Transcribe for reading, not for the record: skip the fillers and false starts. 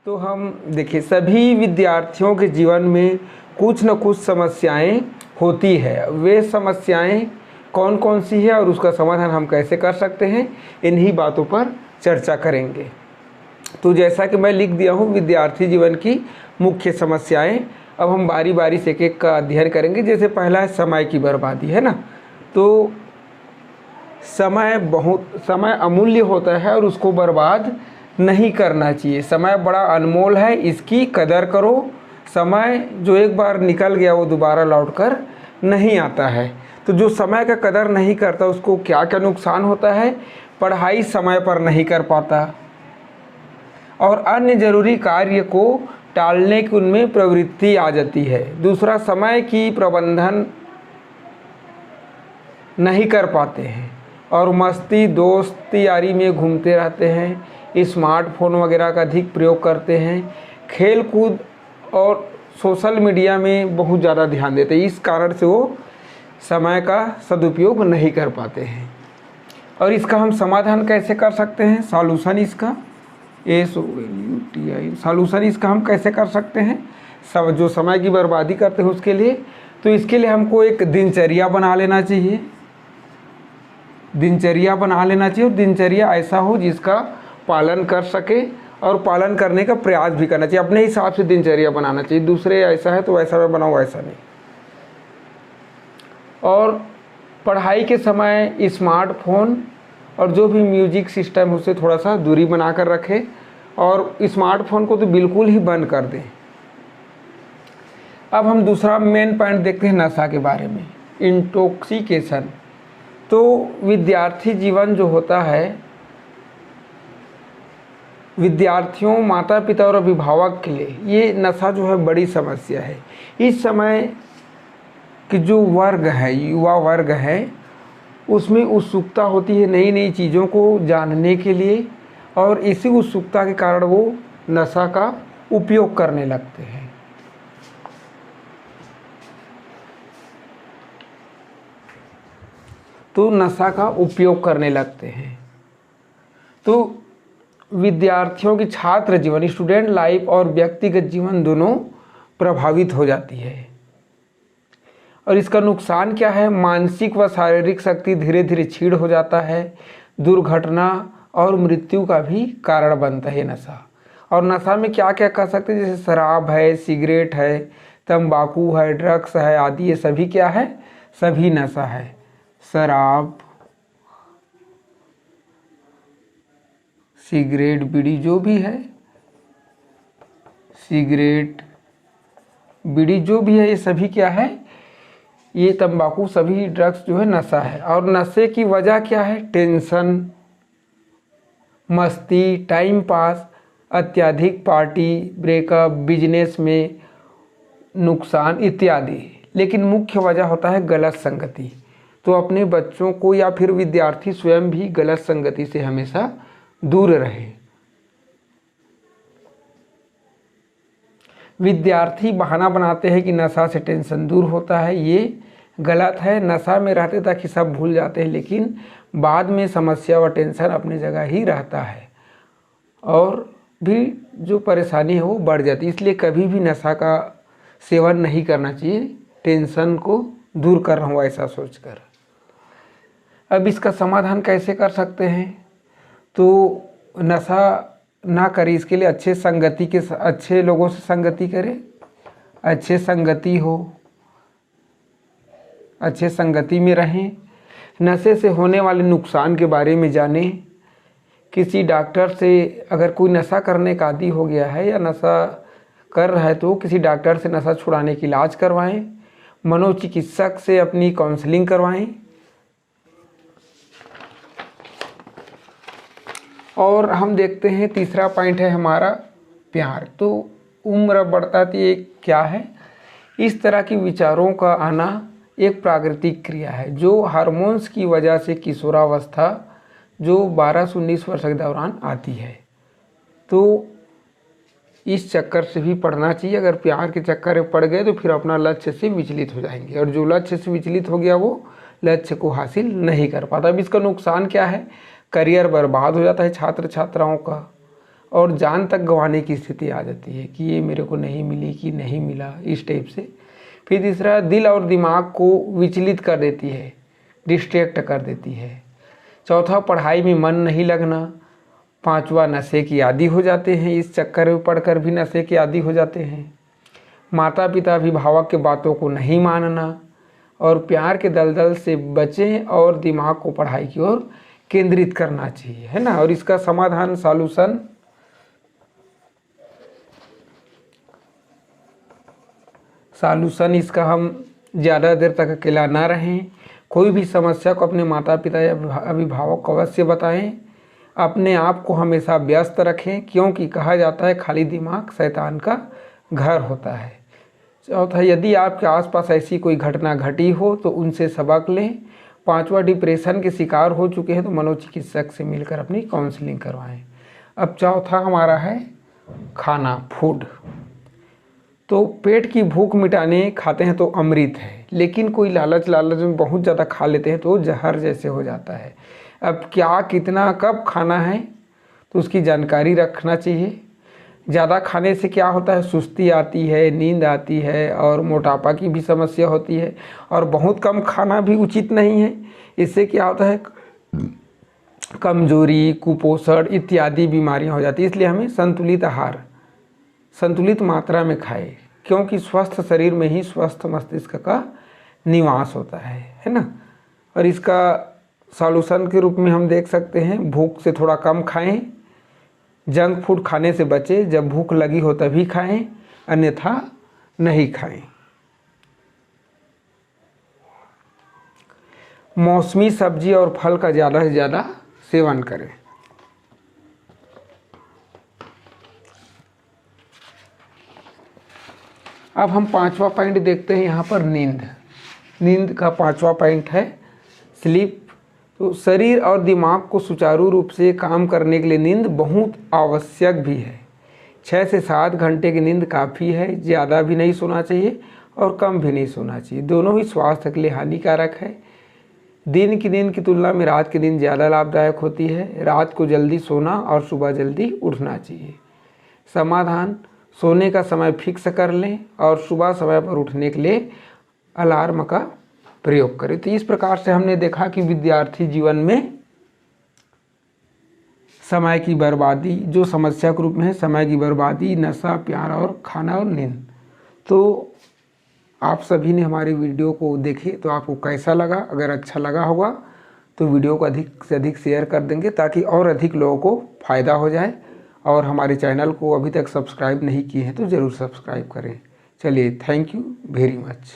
तो हम देखिए सभी विद्यार्थियों के जीवन में कुछ न कुछ समस्याएं होती है। वे समस्याएं कौन कौन सी है और उसका समाधान हम कैसे कर सकते हैं, इन्हीं बातों पर चर्चा करेंगे। तो जैसा कि मैं लिख दिया हूँ विद्यार्थी जीवन की मुख्य समस्याएं, अब हम बारी बारी से एक एक का अध्ययन करेंगे। जैसे पहला है समय की बर्बादी, है ना। तो समय अमूल्य होता है और उसको बर्बाद नहीं करना चाहिए। समय बड़ा अनमोल है, इसकी कदर करो। समय जो एक बार निकल गया वो दोबारा लौटकर नहीं आता है। तो जो समय का कदर नहीं करता उसको क्या क्या नुकसान होता है। पढ़ाई समय पर नहीं कर पाता और अन्य जरूरी कार्य को टालने की उनमें प्रवृत्ति आ जाती है। दूसरा, समय की प्रबंधन नहीं कर पाते हैं और मस्ती दोस्ती यारी में घूमते रहते हैं। स्मार्टफोन वगैरह का अधिक प्रयोग करते हैं। खेल कूद और सोशल मीडिया में बहुत ज़्यादा ध्यान देते हैं। इस कारण से वो समय का सदुपयोग नहीं कर पाते हैं। और इसका हम समाधान कैसे कर सकते हैं, सॉल्यूशन इसका सॉल्यूशन इसका हम कैसे कर सकते हैं, जो समय की बर्बादी करते हैं उसके लिए। तो इसके लिए हमको एक दिनचर्या बना लेना चाहिए। और दिनचर्या ऐसा हो जिसका पालन कर सके और पालन करने का प्रयास भी करना चाहिए। अपने हिसाब से दिनचर्या बनाना चाहिए। दूसरे ऐसा है तो वैसा मैं बनाऊँ, ऐसा नहीं। और पढ़ाई के समय स्मार्टफोन और जो भी म्यूजिक सिस्टम है उससे थोड़ा सा दूरी बना कर रखें और स्मार्टफोन को तो बिल्कुल ही बंद कर दें। अब हम दूसरा मेन पॉइंट देखते हैं नशा के बारे में, इंटॉक्सिकेशन। तो विद्यार्थी जीवन जो होता है, विद्यार्थियों, माता पिता और अभिभावक के लिए ये नशा जो है बड़ी समस्या है। इस समय कि जो वर्ग है, युवा वर्ग है, उसमें उत्सुकता होती है नई नई चीज़ों को जानने के लिए और इसी उत्सुकता के कारण वो नशा का उपयोग करने लगते हैं। तो विद्यार्थियों की छात्र जीवन, स्टूडेंट लाइफ और व्यक्तिगत जीवन दोनों प्रभावित हो जाती है। और इसका नुकसान क्या है, मानसिक व शारीरिक शक्ति धीरे धीरे क्षीण हो जाता है। दुर्घटना और मृत्यु का भी कारण बनता है नशा। और नशा में क्या क्या कर सकते हैं, जैसे शराब है, सिगरेट है, तंबाकू है, ड्रग्स है आदि, ये सभी क्या है, सभी नशा है। शराब, सिगरेट, बीड़ी जो भी है, सिगरेट, बीड़ी जो भी है, ये सभी क्या है, ये तंबाकू, सभी ड्रग्स जो है नशा है। और नशे की वजह क्या है, टेंशन, मस्ती, टाइम पास, अत्यधिक पार्टी, ब्रेकअप, बिजनेस में नुकसान इत्यादि। लेकिन मुख्य वजह होता है गलत संगति। तो अपने बच्चों को या फिर विद्यार्थी स्वयं भी गलत संगति से हमेशा दूर रहे। विद्यार्थी बहाना बनाते हैं कि नशा से टेंशन दूर होता है, ये गलत है। नशा में रहते ताकि सब भूल जाते हैं, लेकिन बाद में समस्या व टेंशन अपनी जगह ही रहता है और भी जो परेशानी है वो बढ़ जाती है। इसलिए कभी भी नशा का सेवन नहीं करना चाहिए, टेंशन को दूर कर रहा हूँ ऐसा सोचकर। अब इसका समाधान कैसे कर सकते हैं, तो नशा ना करें, इसके लिए अच्छे लोगों से संगति करें, अच्छे संगति में रहें। नशे से होने वाले नुकसान के बारे में जानें। किसी डॉक्टर से, अगर कोई नशा करने का आदी हो गया है या नशा कर रहा है तो किसी डॉक्टर से नशा छुड़ाने की इलाज करवाएं। मनोचिकित्सक से अपनी काउंसलिंग करवाएं। और हम देखते हैं तीसरा पॉइंट है हमारा प्यार। तो उम्र बढ़ताती एक क्या है, इस तरह की विचारों का आना एक प्राकृतिक क्रिया है जो हार्मोन्स की वजह से किशोरावस्था जो 12 से 19 वर्ष के दौरान आती है। तो इस चक्कर से भी पढ़ना चाहिए। अगर प्यार के चक्कर में पड़ गए तो फिर अपना लक्ष्य से विचलित हो जाएंगे और जो लक्ष्य से विचलित हो गया वो लक्ष्य को हासिल नहीं कर पाता। अब इसका नुकसान क्या है, करियर बर्बाद हो जाता है छात्र छात्राओं का और जान तक गंवाने की स्थिति आ जाती है कि ये मेरे को नहीं मिली कि नहीं मिला, इस टाइप से। फिर तीसरा, दिल और दिमाग को विचलित कर देती है, डिस्ट्रैक्ट कर देती है। चौथा, पढ़ाई में मन नहीं लगना। पांचवा, नशे की आदी हो जाते हैं, इस चक्कर में पढ़कर भी नशे के आदी हो जाते हैं। माता पिता अभिभावक के बातों को नहीं मानना और प्यार के दलदल से बचें और दिमाग को पढ़ाई की ओर केंद्रित करना चाहिए, है ना। और इसका समाधान, सॉल्यूशन इसका, हम ज़्यादा देर तक अकेला ना रहें। कोई भी समस्या को अपने माता पिता या अभिभावक को अवश्य बताएं। अपने आप को हमेशा व्यस्त रखें, क्योंकि कहा जाता है खाली दिमाग शैतान का घर होता है। चौथा, यदि आपके आसपास ऐसी कोई घटना घटी हो तो उनसे सबक लें। पांचवा, डिप्रेशन के शिकार हो चुके हैं तो मनोचिकित्सक से मिलकर अपनी काउंसलिंग करवाएं। अब चौथा हमारा है खाना, फूड। तो पेट की भूख मिटाने खाते हैं तो अमृत है, लेकिन कोई लालच में बहुत ज़्यादा खा लेते हैं तो जहर जैसे हो जाता है। अब क्या, कितना, कब खाना है तो उसकी जानकारी रखना चाहिए। ज़्यादा खाने से क्या होता है, सुस्ती आती है, नींद आती है और मोटापा की भी समस्या होती है। और बहुत कम खाना भी उचित नहीं है, इससे क्या होता है, कमजोरी, कुपोषण इत्यादि बीमारियां हो जाती है। इसलिए हमें संतुलित आहार संतुलित मात्रा में खाए, क्योंकि स्वस्थ शरीर में ही स्वस्थ मस्तिष्क का निवास होता है ना। और इसका सॉल्यूशन के रूप में हम देख सकते हैं, भूख से थोड़ा कम खाएं, जंक फूड खाने से बचें, जब भूख लगी हो तभी खाएं, अन्यथा नहीं खाएं। मौसमी सब्जी और फल का ज़्यादा से ज़्यादा सेवन करें। अब हम पांचवा पॉइंट देखते हैं यहाँ पर, नींद का पांचवा पॉइंट है स्लीप। तो शरीर और दिमाग को सुचारू रूप से काम करने के लिए नींद बहुत आवश्यक भी है। 6 से 7 घंटे की नींद काफ़ी है, ज़्यादा भी नहीं सोना चाहिए और कम भी नहीं सोना चाहिए। दोनों ही स्वास्थ्य के लिए हानिकारक है। दिन की नींद की तुलना में रात की नींद ज़्यादा लाभदायक होती है। रात को जल्दी सोना और सुबह जल्दी उठना चाहिए। समाधान, सोने का समय फिक्स कर लें और सुबह समय पर उठने के लिए अलार्म का प्रयोग करें। तो इस प्रकार से हमने देखा कि विद्यार्थी जीवन में समय की बर्बादी, जो समस्या के रूप में है, समय की बर्बादी, नशा, प्यार और खाना और नींद। तो आप सभी ने हमारे वीडियो को देखे तो आपको कैसा लगा? अगर अच्छा लगा होगा तो वीडियो को अधिक से अधिक शेयर कर देंगे, ताकि और अधिक लोगों को फ़ायदा हो जाए। और हमारे चैनल को अभी तक सब्सक्राइब नहीं किए हैं तो ज़रूर सब्सक्राइब करें। चलिए, थैंक यू वेरी मच।